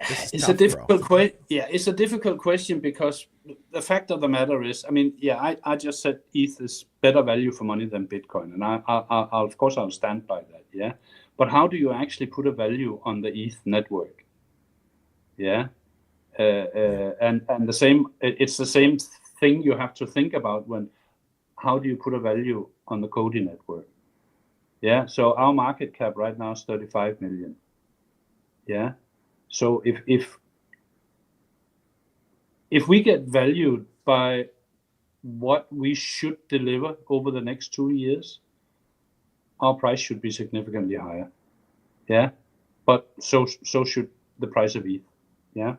It's a difficult question. Yeah, it's a difficult question because the fact of the matter is, I mean, yeah, I just said ETH is better value for money than Bitcoin, and I of course I'll stand by that. Yeah, but how do you actually put a value on the ETH network? Yeah, and the same. It's the same thing you have to think about when. How do you put a value on the COTI network? Yeah, so our market cap right now is 35 million. Yeah. So if we get valued by what we should deliver over the next 2 years, our price should be significantly higher. Yeah, but so should the price of ETH. Yeah,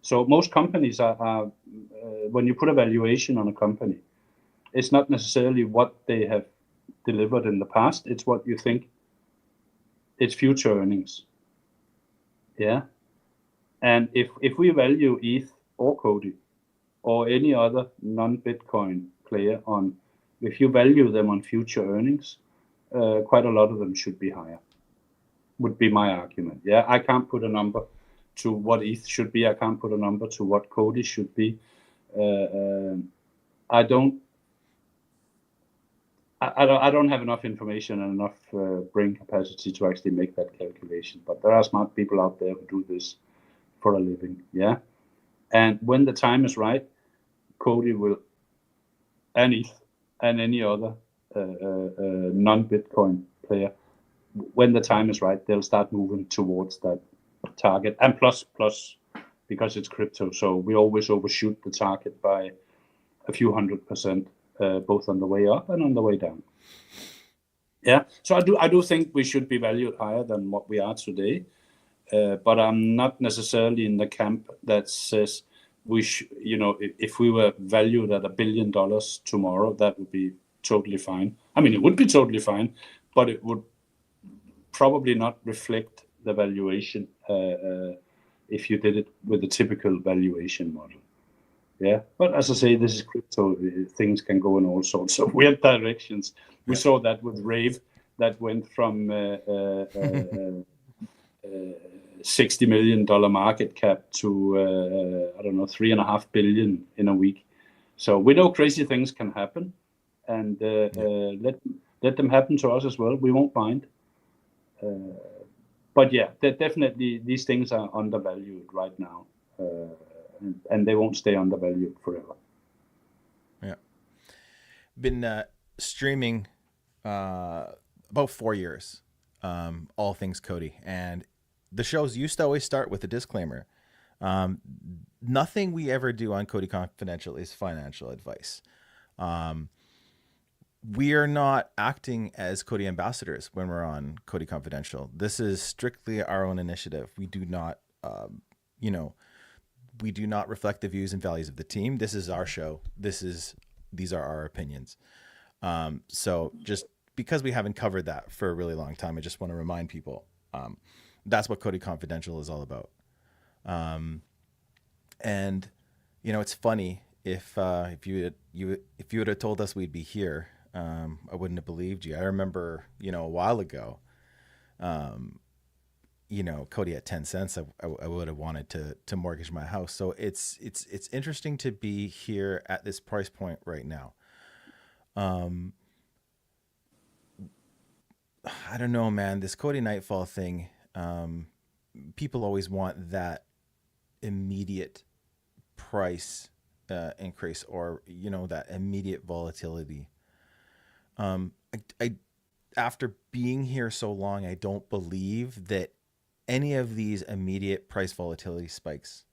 so most companies are when you put a valuation on a company, it's not necessarily what they have delivered in the past. It's what you think its future earnings. Yeah. And if we value ETH or COTI or any other non-Bitcoin player on, if you value them on future earnings, quite a lot of them should be higher, would be my argument. Yeah, I can't put a number to what ETH should be. I can't put a number to what COTI should be. I don't I don't have enough information and enough brain capacity to actually make that calculation. But there are smart people out there who do this for a living. Yeah. And when the time is right, COTI will, and ETH, and any other non-Bitcoin player, when the time is right, they'll start moving towards that target. And plus, because it's crypto, so we always overshoot the target by a few 100%, both on the way up and on the way down. Yeah, so I do think we should be valued higher than what we are today, but I'm not necessarily in the camp that says we should. You know, if we were valued at $1 billion tomorrow, that would be totally fine. I mean, it would be totally fine, but it would probably not reflect the valuation if you did it with a typical valuation model. Yeah, but as I say, this is crypto. Things can go in all sorts of weird directions. We saw that with Rave, that went from $60 million market cap to I don't know, $3.5 billion in a week. So we know crazy things can happen, and let them happen to us as well. We won't mind. But yeah, definitely these things are undervalued right now. And they won't stay undervalued forever. Yeah. Been streaming about 4 years, all things COTI. And the shows used to always start with a disclaimer. Nothing we ever do on COTI Confidential is financial advice. We are not acting as COTI ambassadors when we're on COTI Confidential. This is strictly our own initiative. We do not, we do not reflect the views and values of the team. This is our show. These are our opinions. So just because we haven't covered that for a really long time, I just want to remind people that's what COTI Confidential is all about. And you know, it's funny if you would have told us we'd be here, I wouldn't have believed you. I remember, you know, a while ago, you know, COTI at 10 cents, I would have wanted to mortgage my house. So it's interesting to be here at this price point right now. I don't know, man, this COTI Nightfall thing, people always want that immediate price increase, or, you know, that immediate volatility. I after being here so long, I don't believe that any of these immediate price volatility spikes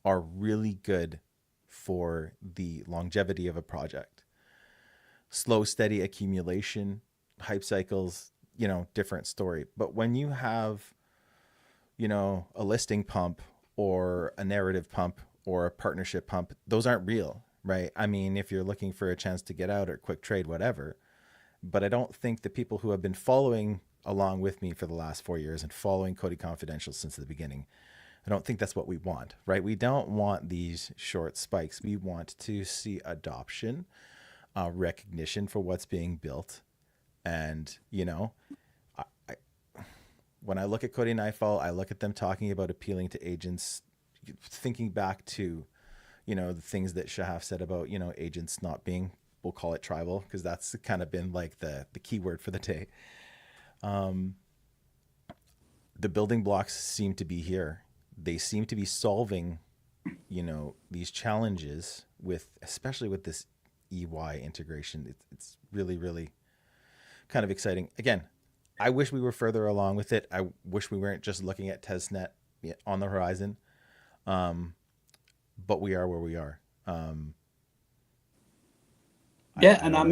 are really good for the longevity of a project. Slow, steady accumulation, hype cycles, you know, different story. But when you have, you know, a listing pump or a narrative pump or a partnership pump, those aren't real, right? I mean, if you're looking for a chance to get out or quick trade, whatever. But I don't think the people who have been following along with me for the last 4 years and following COTI Confidential since the beginning, I don't think that's what we want, right? We don't want these short spikes. We want to see adoption, recognition for what's being built. And, you know, when I look at COTI Nightfall, I look at them talking about appealing to agents, thinking back to, you know, the things that Shahaf said about, you know, agents not being, we'll call it tribal, because that's kind of been like the key word for the day. The building blocks seem to be here. They seem to be solving, you know, these challenges with, especially with this EY integration. It's really, really kind of exciting. Again, I wish we were further along with it. I wish we weren't just looking at testnet on the horizon. But we are where we are. Yeah, and I'm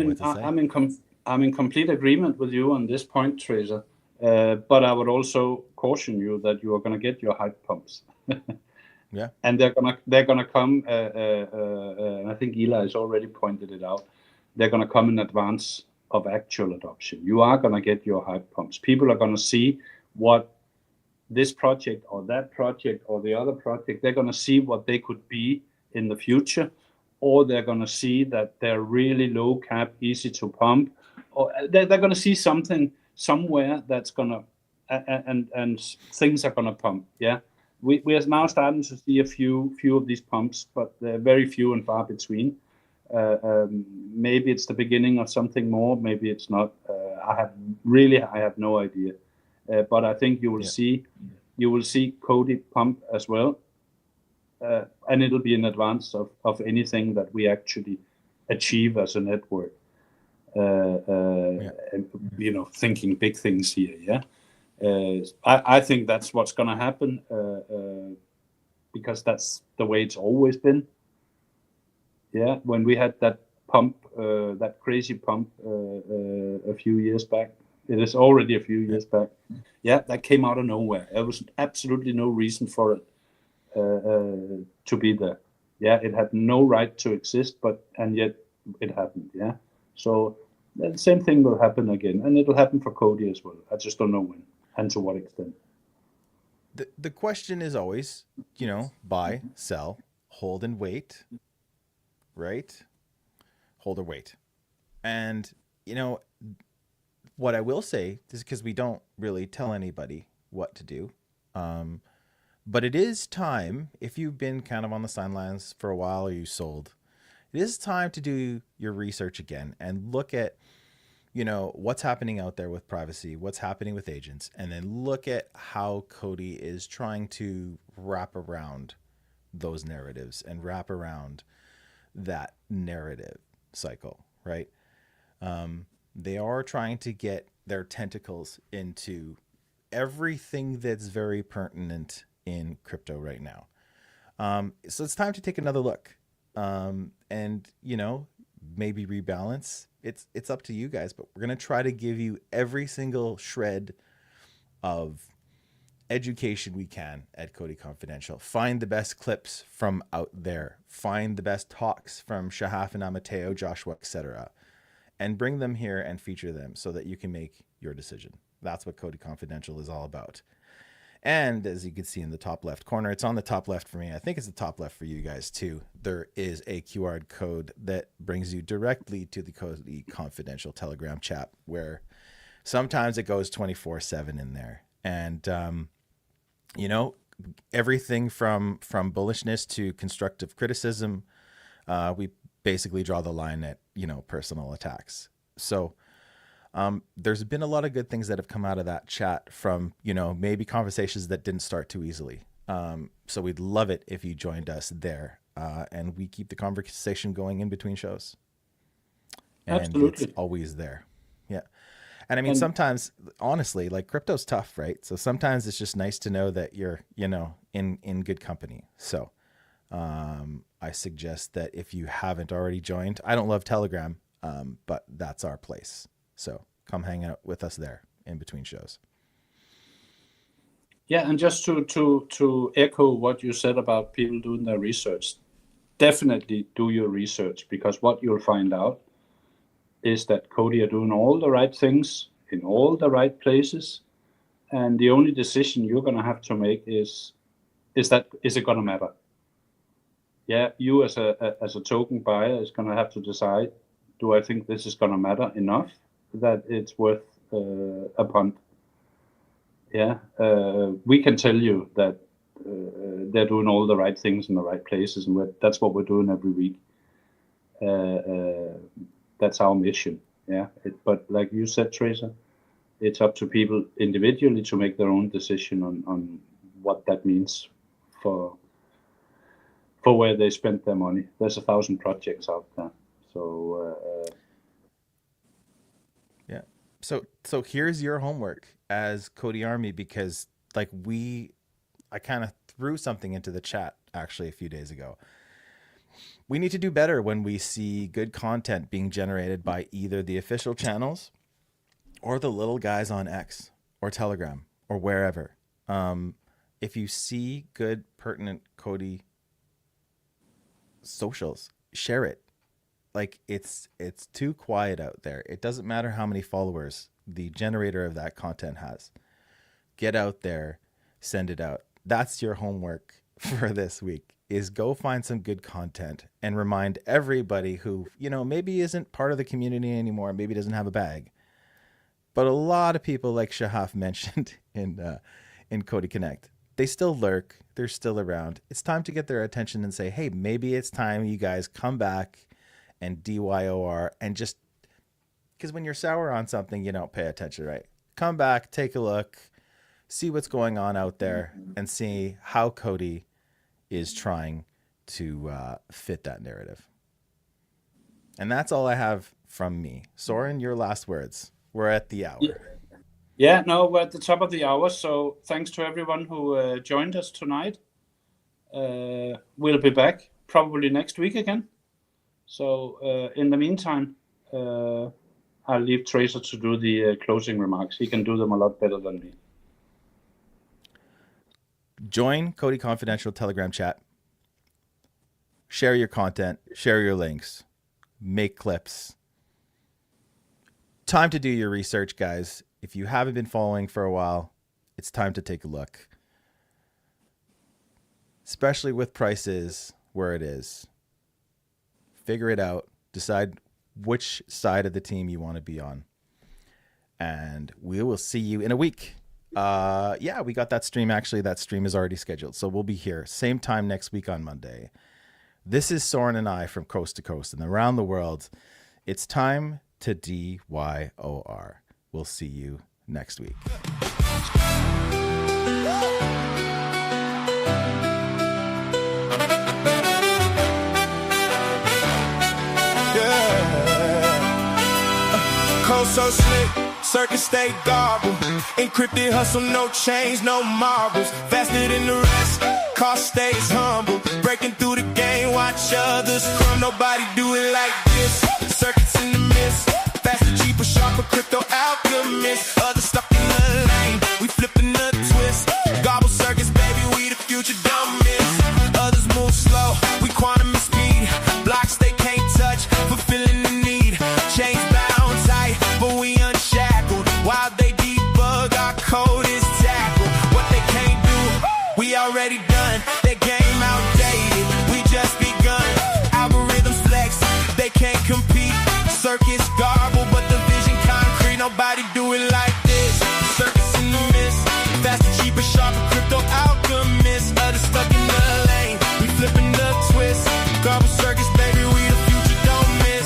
in complete agreement with you on this point, Tracer. But I would also caution you that you are going to get your hype pumps. Yeah, and they're gonna come. And I think Eli has already pointed it out. They're gonna come in advance of actual adoption. You are gonna get your hype pumps. People are gonna see what this project or that project or the other project. They're gonna see what they could be in the future, or they're gonna see that they're really low cap, easy to pump, or they're gonna see something somewhere that's gonna and things are gonna pump. Yeah. We are now starting to see a few of these pumps, but they're very few and far between. Maybe it's the beginning of something more. Maybe it's not. I have no idea. But I think you will see COTI pump as well, and it'll be in advance of anything that we actually achieve as a network. Thinking big things here. Yeah, I think that's what's going to happen because that's the way it's always been. Yeah, when we had that pump, that crazy pump a few years back, it is already a few years back. Yeah, that came out of nowhere. There was absolutely no reason for it to be there. Yeah, it had no right to exist, and yet it happened. Yeah, so the same thing will happen again, and it'll happen for COTI as well. I just don't know when and to what extent. The question is always, buy, sell, hold and wait, right? Hold or wait. And, what I will say is because we don't really tell anybody what to do. But it is time, if you've been kind of on the sidelines for a while or you sold, it is time to do your research again and look at, what's happening out there with privacy, what's happening with agents, and then look at how COTI is trying to wrap around those narratives and wrap around that narrative cycle, right? They are trying to get their tentacles into everything that's very pertinent in crypto right now. So it's time to take another look and, maybe rebalance. It's up to you guys, but we're going to try to give you every single shred of education we can at COTI Confidential. Find the best clips from out there. Find the best talks from Shahaf and Amateo, Joshua, etc., and bring them here and feature them so that you can make your decision. That's what COTI Confidential is all about. And as you can see in the top left corner, it's on the top left for me. I think it's the top left for you guys too. There is a QR code that brings you directly to the COTI Confidential Telegram chat, where sometimes it goes 24/7 in there. And, everything from bullishness to constructive criticism, we basically draw the line at, personal attacks. So there's been a lot of good things that have come out of that chat from, maybe conversations that didn't start too easily. So we'd love it if you joined us there. And we keep the conversation going in between shows. And Absolutely. It's always there. Yeah. And I mean, sometimes, honestly, like crypto's tough, right? So sometimes it's just nice to know that you're, in good company. So I suggest that if you haven't already joined, I don't love Telegram, but that's our place. So come hang out with us there in between shows. Yeah, and just to echo what you said about people doing their research, definitely do your research, because what you'll find out is that COTI are doing all the right things in all the right places, and the only decision you're going to have to make is it going to matter? Yeah, you as a token buyer is going to have to decide, do I think this is going to matter enough that it's worth a punt? Yeah, we can tell you that they're doing all the right things in the right places, and that's what we're doing every week. That's our mission. Yeah, but like you said, Tracer, it's up to people individually to make their own decision on what that means for where they spend their money. There's 1,000 projects out there, so yeah. So here's your homework as COTI Army, because like I kind of threw something into the chat actually a few days ago. We need to do better when we see good content being generated by either the official channels or the little guys on X or Telegram or wherever. If you see good, pertinent COTI socials, share it. Like it's too quiet out there. It doesn't matter how many followers the generator of that content has. Get out there, send it out. That's your homework for this week, is go find some good content and remind everybody who, maybe isn't part of the community anymore, maybe doesn't have a bag. But a lot of people, like Shahaf mentioned in COTI Connect, they still lurk. They're still around. It's time to get their attention and say, hey, maybe it's time you guys come back and DYOR, and just because when you're sour on something, you don't pay attention, right? Come back, take a look, see what's going on out there, and see how COTI is trying to fit that narrative. And that's all I have from me. Soren, your last words. We're at the hour. Yeah, no, we're at the top of the hour. So thanks to everyone who joined us tonight. We'll be back probably next week again. So in the meantime, I'll leave Tracer to do the closing remarks. He can do them a lot better than me. Join COTI Confidential Telegram chat. Share your content. Share your links. Make clips. Time to do your research, guys. If you haven't been following for a while, it's time to take a look. Especially with prices where it is. Figure it out. Decide which side of the team you want to be on. And we will see you in a week. Yeah, we got that stream. Actually, that stream is already scheduled. So we'll be here. Same time next week on Monday. This is Soren and I from coast to coast and around the world. It's time to DYOR. We'll see you next week. Cold so slick, circus stay garble. Encrypted hustle, no chains, no marbles. Faster than the rest, cost stays humble. Breaking through the game, watch others crumb. Nobody do it like this. Circuits in the mist, faster, cheaper, sharper, crypto alchemist. Others stuck in the lane, we flipping the twist. Gobble circuits, baby, we the future, don't miss. Others move slow, we quantum and speed. Blocks they can't touch, fulfilling the need. Chains bound tight, but we unshackled. While they debug, our code is tackled. What they can't do, we already done. Their game outdated, we just begun. Algorithms flex, they can't compete. Circuits garble, but the vision concrete. Nobody do it like this. Circuits in the mist, faster, cheaper, sharper, crypto alchemist. Others stuck in the lane, we flipping the twist. Garble circuits, baby, we the future, don't miss.